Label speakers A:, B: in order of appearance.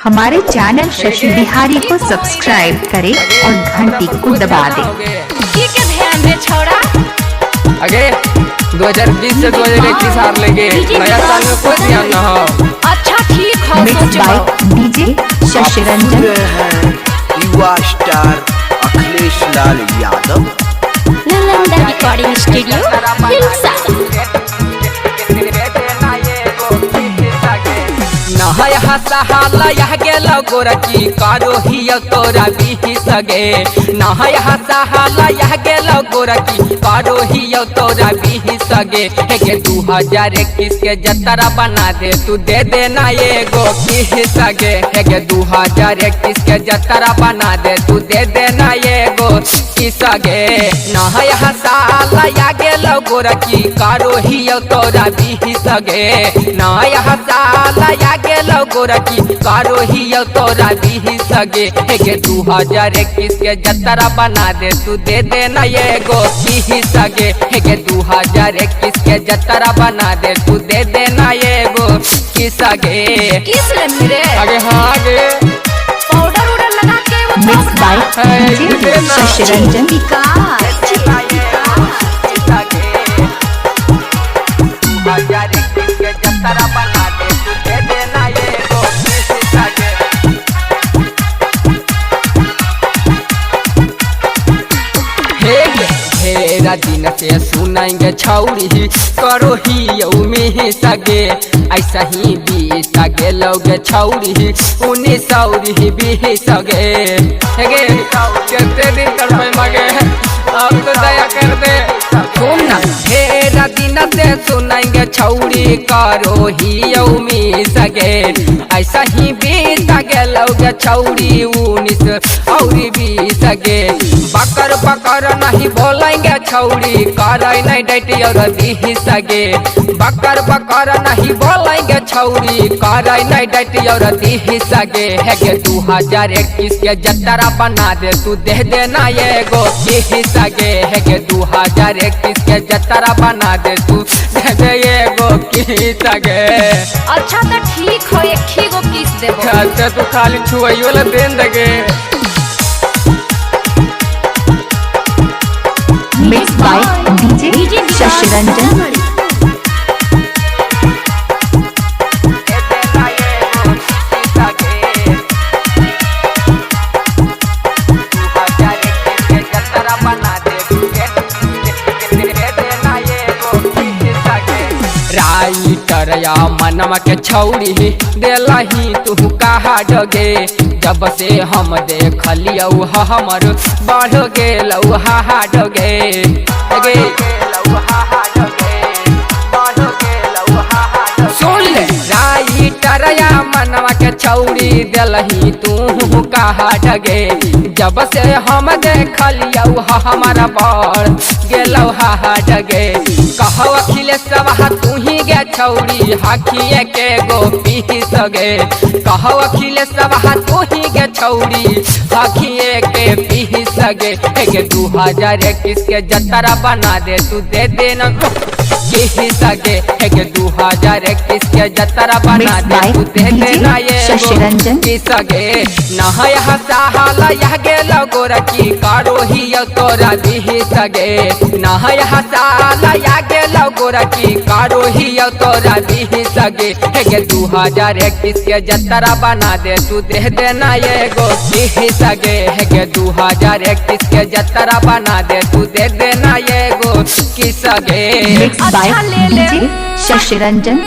A: हमारे चैनल शशि बिहारी को सब्सक्राइब करें और घंटी को दबा दें।
B: ठीक है, ध्यान दे छोड़ा।
C: आगे 2020 से 2021 हार लेंगे, नया साल में कोई ध्यान न हो।
B: अच्छा ठीक हो,
A: mix by DJ Shashi Ranjan.
D: युवा star Akhilesh Lal Yadav,
B: Nalanda recording studio Hilsa.
C: नहाय हसहाला यह गेलो गोरकी कारो ही तोरा बिही सगे। नहाय हसहाला यह गेलो गोरकी कारो ही तोरा बिही सगे। हे 2021 के जतरा बना दे तू, दे देना ये गो की सगे। हे 2021 के जतरा बना दे तू, दे देना ये गो की सगे। नहाय हसहाला यह गेलो गोरकी कारो ही तोरा बिही सगे। नहाय हसहाला यह गेलो गोरकी कारो ही तोरा बिही सगे। हे 2021 के जतरा बना दे तू, दे देना ये गो की सगे। हे 2021 के जतरा बना दे तू, दे देना ये गो की सगे।
B: किस रे मेरे
C: आगे हाँ आगे
B: पाउडर उड़र लगा के वो
A: mix by DJ Shashi Ranjan.
C: ढेरा दिन से सुनाएंगे छौरी करो ही में सगे। ऐसा ही बीत गेलोगे छौरी 1900 भी सगे। कितने दिन कर मगे, अब तो दया कर दे। सुन ना ढेरा दिन से सुनाएंगे छौरी करो ही में सगे। ऐसा ही बीत गेलोगे छौरी 1900 भी सगे। बकर बकर नहीं बोलेंगे छौरी करे नहीं डटी और दी सगे। बकर बकर नहीं बोलेंगे छौरी करे नहीं डटी और दी सगे। है 2021 के जतरा बना दे तू, दे देना ये गो की सगे। है 2021 के जतरा बना दे तू, दे दे ये गो की सगे।
B: अच्छा तो ठीक हो, एक ही गो किस देबो।
C: अच्छा तू खाली छुआइयो ला देन दगे।
A: Mix by DJ Shashi Ranjan.
C: Writer या मनवा के छौरी देलही तू कहा डगे। जब से हम देखलियौ हमर बढ़ गेलौ हा डगे। सुन ले राइटर या मनवा के छौरी देलही तू कहा डगे। जब से हम देखलियौ हमारा बढ़ गेलौ हा डगे। कहो अखिलेश तू ही गे छौरी हाखिए के गो पी सगे। कहो अखिलेश तू ही गे छौरी हाखिए के पी सगे। 2021 के जतरा बना दे तू, दे देना की सगे। 2021 के जतरा बना दे तू, दे देना ये
A: शशि रंजन
C: की सगे। नहाय हसहाला यह गेलो गोरकी कारो ही तोरा दी सगे। नहाय हसहाला यह गेलो गोरकी कारो ही तोरा दी सगे। 2021 के जतरा बना दे तू, दे देना ये गो की सगे। 2021 के जतरा बना दे तू, दे देना ये गो की सगे।
A: Mix by DJ Shashi Ranjan.